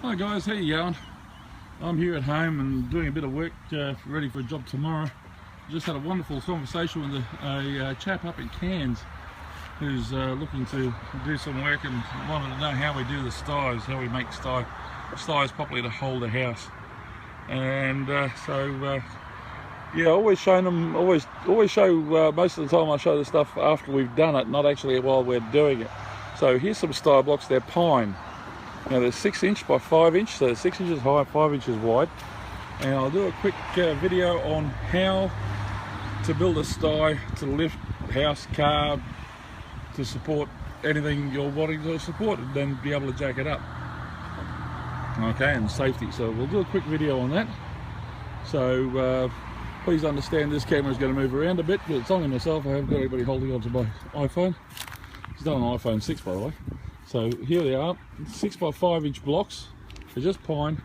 Hi guys, how you going? I'm here at home and doing a bit of work ready for a job tomorrow. Just had a wonderful conversation with a chap up in Cairns who's looking to do some work and wanted to know how we do the stives, how we make stives properly to hold a house. And yeah, always showing them, always show, most of the time I show the stuff after we've done it, not actually while we're doing it. So here's some stive blocks. They're pine. Now they're 6 inch by 5 inch, so they're 6 inches high, 5 inches wide. And I'll do a quick video on how to build a sty to lift house, car, to support anything you're wanting to support, and then be able to jack it up. Okay, and safety. So we'll do a quick video on that. So please understand this camera is going to move around a bit because it's only myself. I haven't got anybody holding onto my iPhone. It's done on iPhone 6, by the way. So here they are, 6 by 5 inch blocks. They're just pine.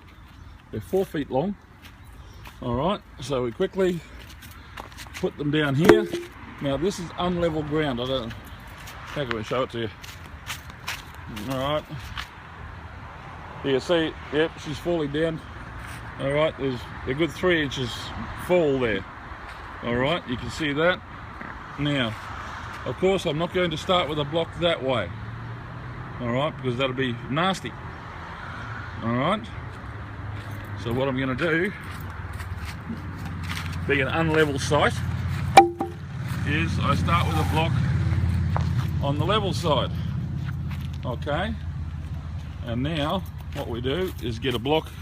They're 4 feet long. All right, so we quickly put them down here. Now this is unlevel ground. I don't know, how can we show it to you? All right. You see, yep, she's falling down. All right, there's a good 3 inches fall there. All right, you can see that. Now, of course, I'm not going to start with a block that way. All right, because that'll be nasty. All right. So what I'm going to do, being an unlevel site, is I start with a block on the level side. Okay. And now what we do is get a block,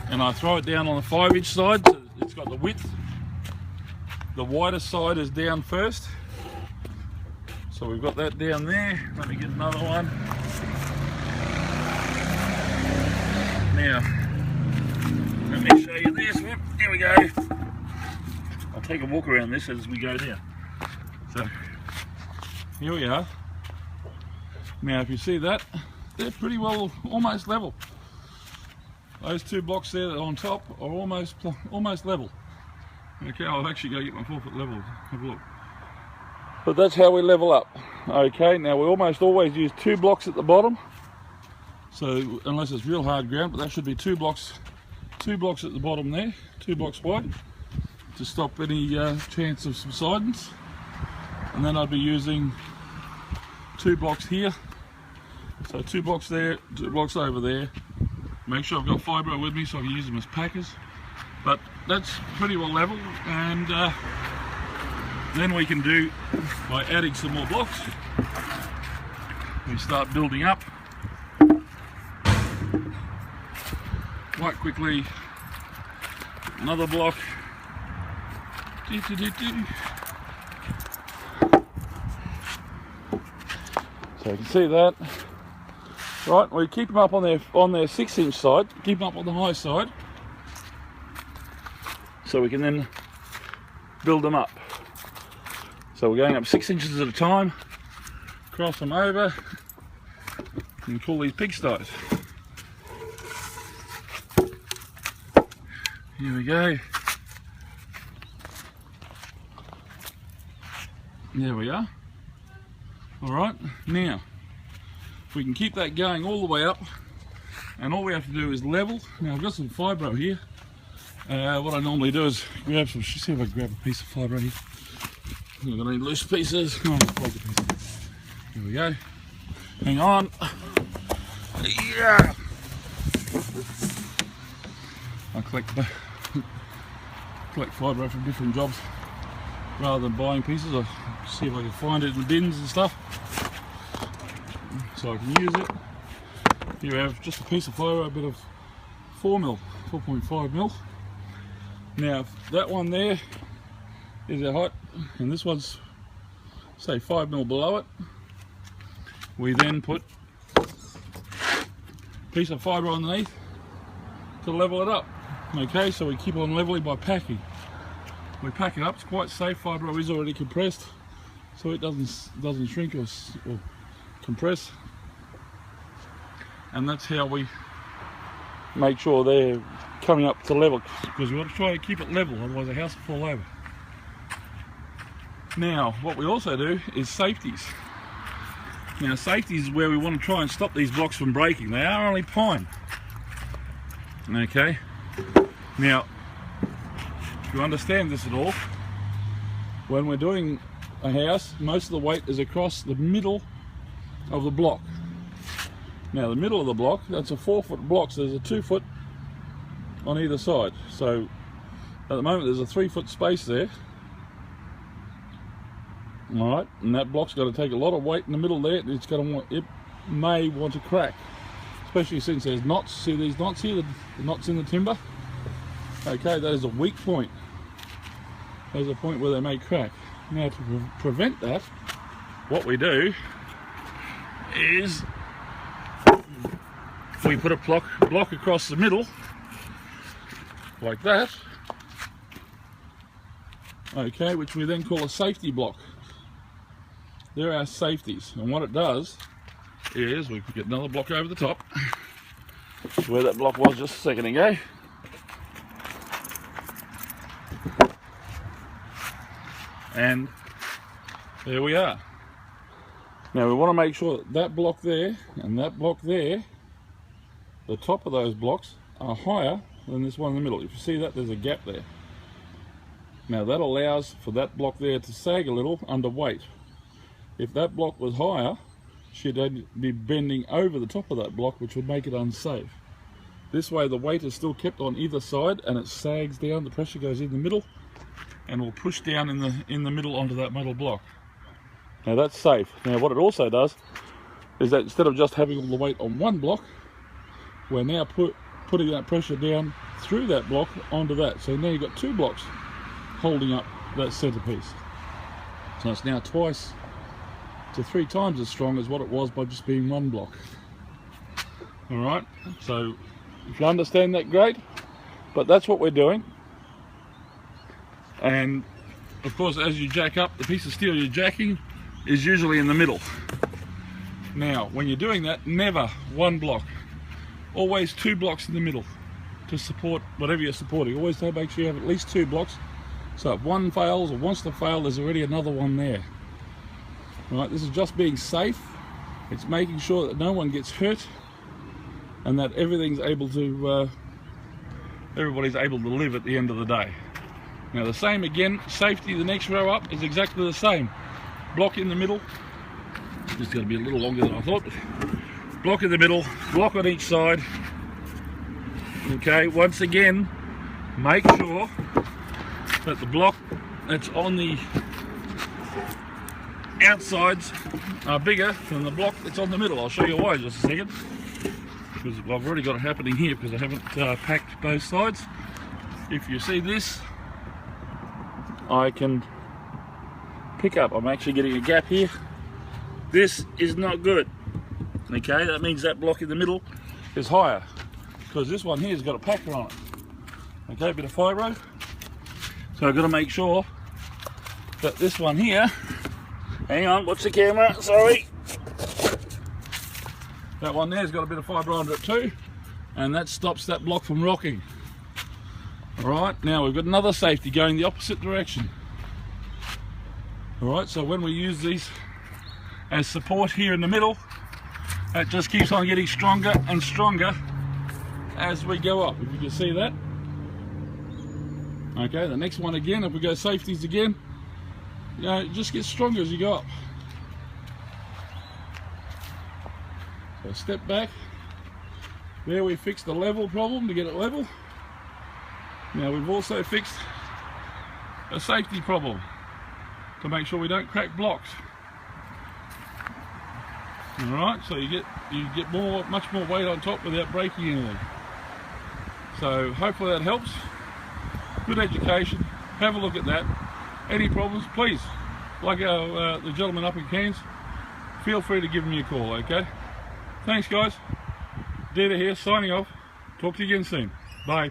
and I throw it down on the 5 inch side. So it's got the width. The widest side is down first. So we've got that down there. Let me get another one. Now, let me show you this. Here we go. I'll take a walk around this as we go down. So, here we are. Now, if you see that, they're pretty well, almost level. Those 2 blocks there on top are almost level. Okay, I'll actually go get my 4 foot level. Have a look. But that's how we level up. Okay, now we almost always use 2 blocks at the bottom. So unless it's real hard ground, but that should be 2 blocks at the bottom there, 2 blocks wide, to stop any chance of subsidence. And then I'd be using 2 blocks here. So 2 blocks there, 2 blocks over there. Make sure I've got fibro with me so I can use them as packers. But that's pretty well level, and then we can do, by adding some more blocks, we start building up quite quickly. Another block. So you can see that. Right, we keep them up on their 6 inch side, keep them up on the high side, so we can then build them up. So we're going up 6 inches at a time, cross them over, and call these pigsties. Here we go. There we are. All right, now we can keep that going all the way up, and all we have to do is level. Now I've got some fibro here. What I normally do is grab some, see if I can grab a piece of fibro here. I'm going to need loose pieces. Oh, here we go. Hang on. Yeah. I collect fibro from different jobs rather than buying pieces. I see if I can find it in the bins and stuff, so I can use it. Here we have just a piece of fibro, a bit of 4.5 mil. Now that one there is our height, and this one's say 5 mil below it. We then put a piece of fibre underneath to level it up. Okay, so we keep on leveling by packing. We pack it up. It's quite safe. Fibro is already compressed, so it doesn't shrink or compress. And that's how we make sure they're coming up to level, because we want to try and keep it level, otherwise the house will fall over. Now, what we also do is safeties. Now safety is where we want to try and stop these blocks from breaking. They are only pine. Okay. Now, if you understand this at all, when we're doing a house, most of the weight is across the middle of the block. Now the middle of the block, that's a 4-foot block, so there's a 2-foot on either side. So at the moment there's a 3-foot space there. Alright, and that block's got to take a lot of weight in the middle there. It may want to crack, especially since there's knots. See these knots here, the knots in the timber? Okay, that is a weak point. There's a point where they may crack. Now to prevent that, what we do is we put a block across the middle like that, okay, which we then call a safety block. There are safeties, and what it does is we get another block over the top where that block was just a second ago. And there we are. Now we want to make sure that that block there and that block there, the top of those blocks are higher than this one in the middle. If you see that, there's a gap there. Now that allows for that block there to sag a little under weight. If that block was higher, she'd be bending over the top of that block, which would make it unsafe. This way the weight is still kept on either side and it sags down, the pressure goes in the middle and will push down in the middle onto that metal block. Now that's safe. Now what it also does is that instead of just having all the weight on one block, we're now putting that pressure down through that block onto that. So now you've got 2 blocks holding up that centerpiece. So it's now 2 to 3 times as strong as what it was by just being 1 block. Alright, so if you understand that, great, but that's what we're doing. And of course, as you jack up, the piece of steel you're jacking is usually in the middle. Now when you're doing that, never 1 block, always 2 blocks in the middle to support whatever you're supporting. Always make sure you have at least 2 blocks, so if one fails or wants to fail, there's already another one there. Right, this is just being safe. It's making sure that no one gets hurt and that everything's able to everybody's able to live at the end of the day. Now the same again, safety, the next row up is exactly the same. Block in the middle, just going to be a little longer than I thought. Block in the middle, block on each side. Okay, once again, make sure that the block that's on the outsides are bigger than the block that's on the middle. I'll show you why in just a second, because I've already got it happening here because I haven't packed both sides. If you see this, I can pick up, I'm actually getting a gap here. This is not good. Okay, that means that block in the middle is higher because this one here has got a packer on it. Okay, a bit of fibro. So I've got to make sure that this one here, hang on, watch the camera, sorry. That one there's got a bit of fibro under it too, and that stops that block from rocking. Alright, now we've got another safety going the opposite direction. Alright, so when we use these as support here in the middle, it just keeps on getting stronger and stronger as we go up, if you can see that. Okay, the next one again, if we go safeties again, you know, it just gets stronger as you go up. So step back. There we fixed the level problem to get it level. Now we've also fixed a safety problem to make sure we don't crack blocks. Alright, so you get much more weight on top without breaking anything. So hopefully that helps. Good education. Have a look at that. Any problems, please, like the gentleman up in Cairns, feel free to give me a call, okay? Thanks guys. Dita here, signing off. Talk to you again soon. Bye.